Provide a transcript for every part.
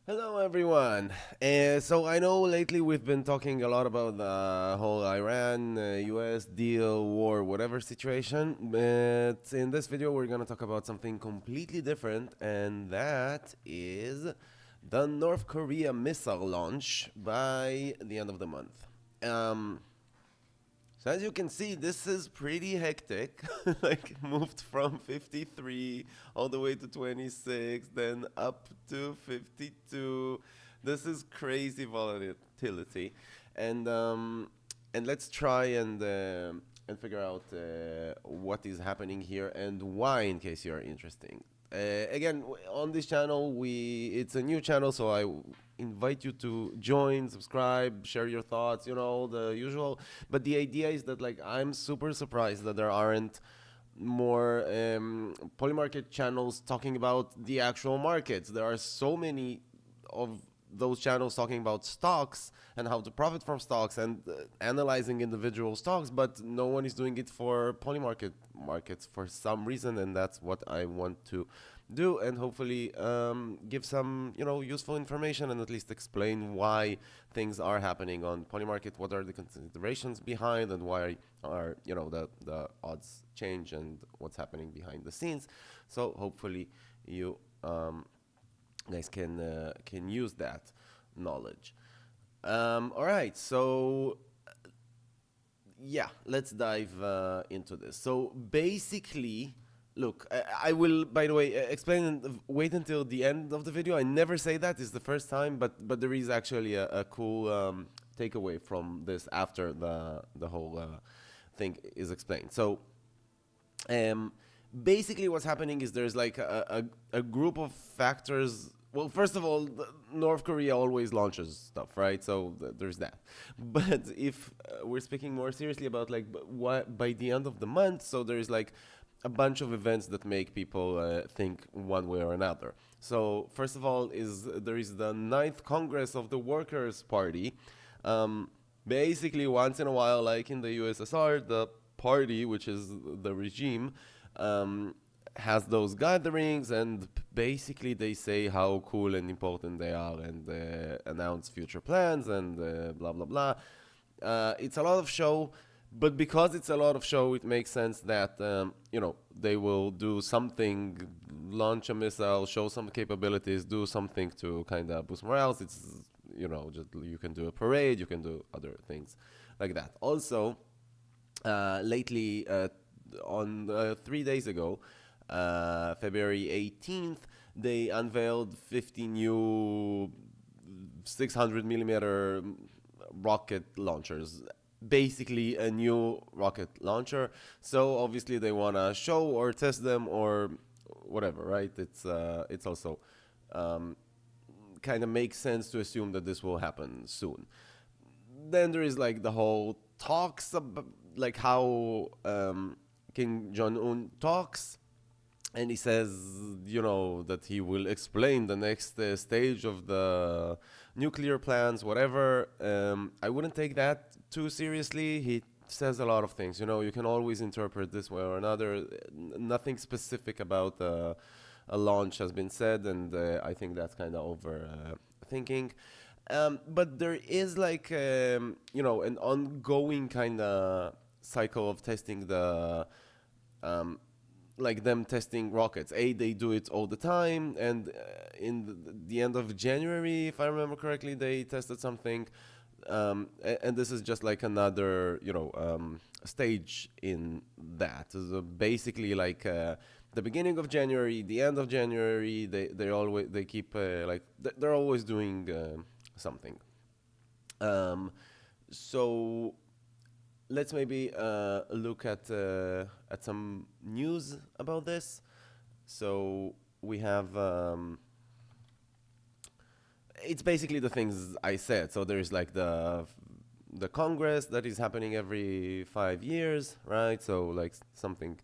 Hello, everyone. So I know lately we've been talking a lot about the whole Iran US deal, war, whatever situation. But in this video, we're going to talk about something completely different, and that is the North Korea missile launch by the end of the month. Um, so as you can see, this is pretty hectic. Like moved from 53 all the way to 26, then up to 52. This is crazy volatility, and let's try and figure out what is happening here and why, in case you are interested. Again, on this channel, we it's a new channel, so I invite you to join, subscribe, share your thoughts, the usual. But the idea is that like I'm super surprised that there aren't more Polymarket channels talking about the actual markets. There are so many of those channels talking about stocks and how to profit from stocks and analyzing individual stocks, but no one is doing it for Polymarket markets for some reason, and that's what I want to do, and hopefully give some useful information and at least explain why things are happening on Polymarket, what are the considerations behind, and why are the odds change and what's happening behind the scenes. So hopefully you guys can use that knowledge. All right, so yeah, let's dive into this. So basically, look, I will, by the way, explain. Wait until the end of the video. I never say that. It's the first time, but there is actually a cool takeaway from this after the whole thing is explained. So um, basically, what's happening is there's like a group of factors. Well, first of all, North Korea always launches stuff, right? So there's that. But if we're speaking more seriously about like what by the end of the month, so there's like a bunch of events that make people think one way or another. So first of all, is there is the Ninth Congress of the Workers' Party. Um, Basically, once in a while, like in the USSR, the party, which is the regime, um, has those gatherings, and basically they say how cool and important they are, and announce future plans, and blah blah blah. It's a lot of show, but because it's a lot of show, it makes sense that they will do something, launch a missile, show some capabilities, do something to kind of boost morale. It's just you can do a parade, you can do other things like that. Also, lately, on 3 days ago, February 18th, they unveiled 50 new 600 millimeter rocket launchers. Basically, a new rocket launcher. So obviously, they want to show or test them or whatever, right? It's also kind of makes sense to assume that this will happen soon. Then there is like the whole talks about like how King Jong Un talks, and he says, that he will explain the next stage of the nuclear plans, whatever. I wouldn't take that too seriously. He says a lot of things. You can always interpret this way or another. Nothing specific about a launch has been said, and I think that's kind of over thinking. But there is like an ongoing kind of cycle of testing um, like them testing rockets. They do it all the time, and in the end of January, if I remember correctly, they tested something, and this is just like another stage in that. So basically, like the beginning of January, the end of January, they keep like they're always doing something. Um, so let's maybe look at some news about this. So we have it's basically the things I said. So there's like the Congress that is happening every 5 years, right? So like something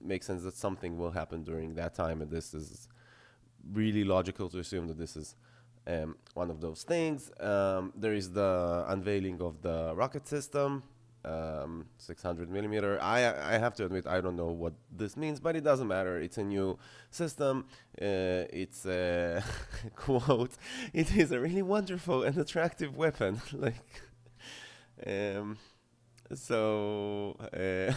makes sense that something will happen during that time, and this is really logical to assume that this is one of those things. There is the unveiling of the rocket system, 600 millimeter. I have to admit I don't know what this means, but it doesn't matter. It's a new system. It's a quote. It is a really wonderful and attractive weapon. Um,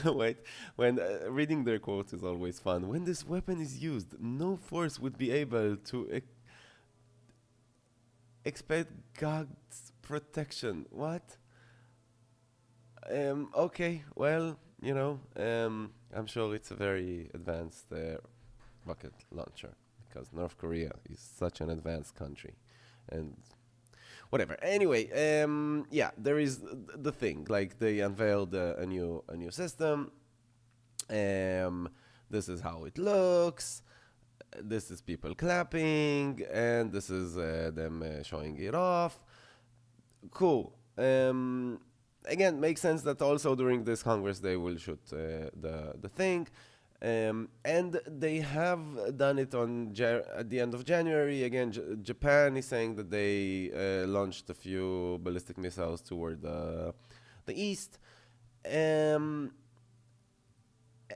wait. When reading their quotes is always fun. When this weapon is used, no force would be able to expect God's protection. What? Okay, well, I'm sure it's a very advanced rocket launcher because North Korea is such an advanced country, and whatever. Anyway, yeah, there is the thing. Like they unveiled a new system. Um, this is how it looks. This is people clapping, and this is them showing it off. Cool. Again, makes sense that also during this Congress they will shoot the thing. And they have done it at the end of January. Again, Japan is saying that they launched a few ballistic missiles toward the east. Um,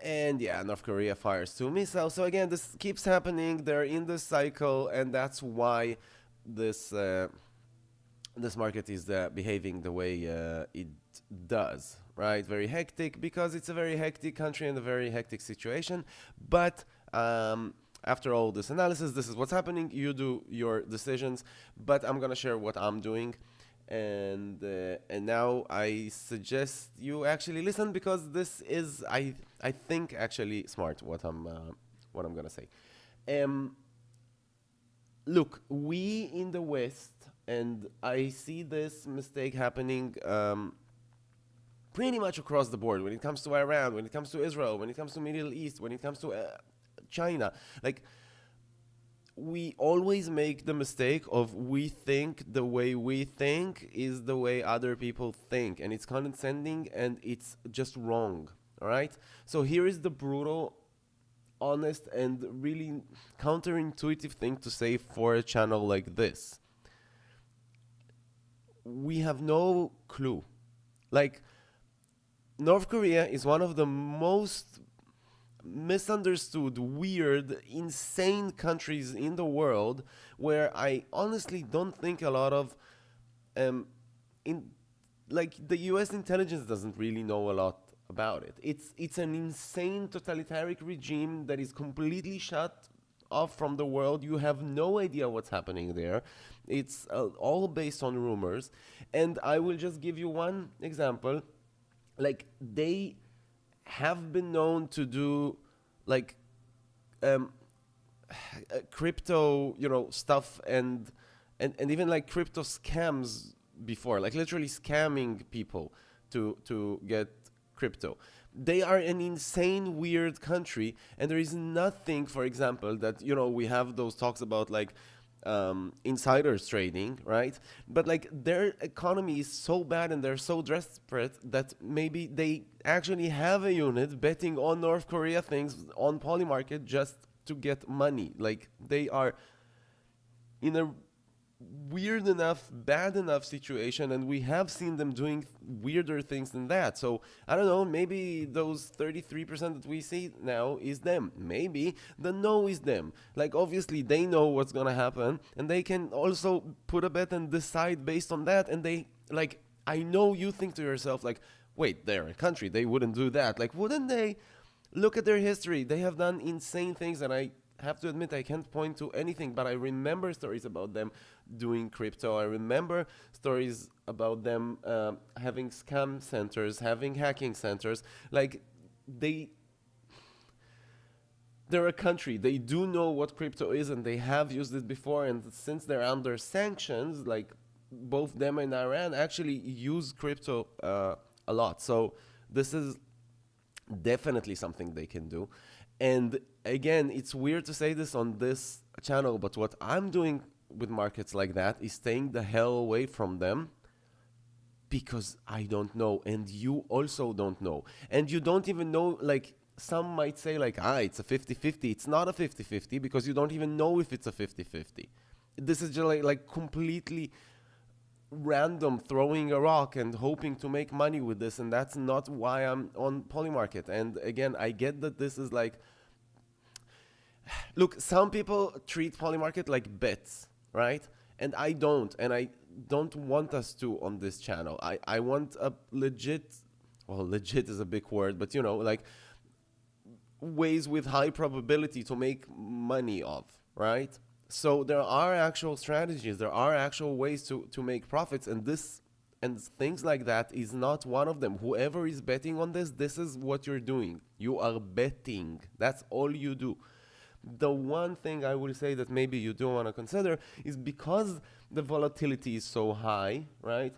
and yeah, North Korea fires two missiles. So again, this keeps happening. They're in this cycle, and that's why this this market is behaving the way it does, right? Very hectic because it's a very hectic country and a very hectic situation. But after all this analysis, this is what's happening. You do your decisions, but I'm gonna share what I'm doing. And now I suggest you actually listen because this is I think actually smart what I'm gonna say. Um, Look, we in the West, and I see this mistake happening pretty much across the board when it comes to Iran, when it comes to Israel, when it comes to Middle East, when it comes to China. Like, we always make the mistake of we think the way we think is the way other people think, and it's condescending and it's just wrong. All right. So here is the brutal, honest, and really counterintuitive thing to say for a channel like this. We have no clue. Like, North Korea is one of the most misunderstood, weird, insane countries in the world where I honestly don't think a lot of in like the US intelligence doesn't really know a lot about it. It's an insane totalitarian regime that is completely shut off from the world. You have no idea what's happening there. It's all based on rumors. And I will just give you one example. Like, they have been known to do like um, crypto, stuff and even like crypto scams before, like literally scamming people to get crypto. They are an insane, weird country, and there is nothing, for example, that we have those talks about like insiders trading, right? But like their economy is so bad and they're so desperate that maybe they actually have a unit betting on North Korea things on Polymarket just to get money. Like they are in a weird enough, bad enough situation, and we have seen them doing weirder things than that. So I don't know, maybe those 33% that we see now is them. Maybe the no is them. Like obviously they know what's gonna happen, and they can also put a bet and decide based on that. And they like, I know you think to yourself like, wait, they're a country, they wouldn't do that. Like, wouldn't they? Look at their history. They have done insane things, and I have to admit I can't point to anything, but I remember stories about them doing crypto. I remember stories about them having scam centers, having hacking centers. Like they're a country. They do know what crypto is, and they have used it before. And since they're under sanctions, like both them and Iran actually use crypto a lot. So this is definitely something they can do. And again, it's weird to say this on this channel, but what I'm doing with markets like that is staying the hell away from them because I don't know, and you also don't know. And you don't even know, like, some might say, like, it's a 50-50. It's not a 50-50 because you don't even know if it's a 50-50. This is just like completely random throwing a rock and hoping to make money with this, and that's not why I'm on Polymarket. And again, I get that this is like, look, some people treat Polymarket like bets, right? And I don't, and I don't want us to on this channel. I want a legit, well, legit is a big word, but like ways with high probability to make money of, right? So there are actual strategies, there are actual ways to make profits, and this and things like that is not one of them. Whoever is betting on this, this is what you're doing. You are betting. That's all you do. The one thing I will say that maybe you do want to consider is because the volatility is so high, right?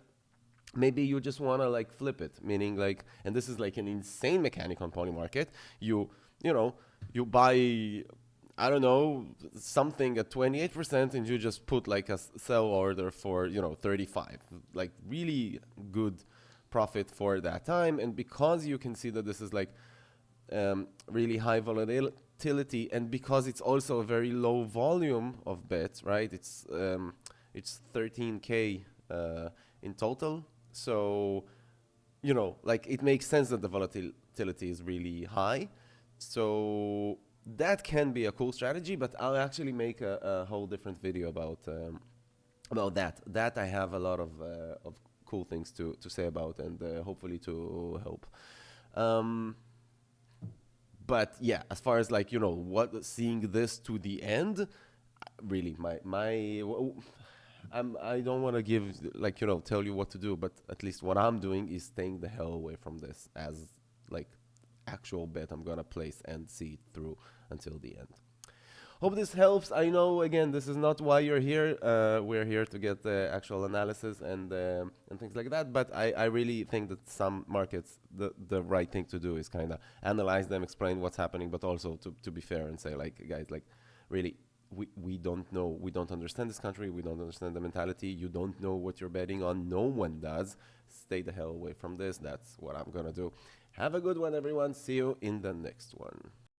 Maybe you just want to like flip it, meaning like, and this is like an insane mechanic on Polymarket. You know, you buy, I don't know, something at 28% and you just put like a sell order for, 35, like really good profit for that time. And because you can see that this is like really high volatility, and because it's also a very low volume of bets, right? It's 13K in total. So, like it makes sense that the volatility is really high. So that can be a cool strategy, but I'll actually make a whole different video about that. That I have a lot of cool things to say about, and hopefully to help. Um, but yeah, as far as like what seeing this to the end, really I don't want to give like tell you what to do, but at least what I'm doing is staying the hell away from this as like actual bet I'm gonna place and see it through until the end. Hope this helps. I know again this is not why you're here. We're here to get the actual analysis and things like that. But I really think that some markets the right thing to do is kind of analyze them, explain what's happening, but also to be fair and say like guys, like really we don't know, we don't understand this country, we don't understand the mentality, you don't know what you're betting on, no one does. Stay the hell away from this. That's what I'm gonna do. Have a good one, everyone. See you in the next one.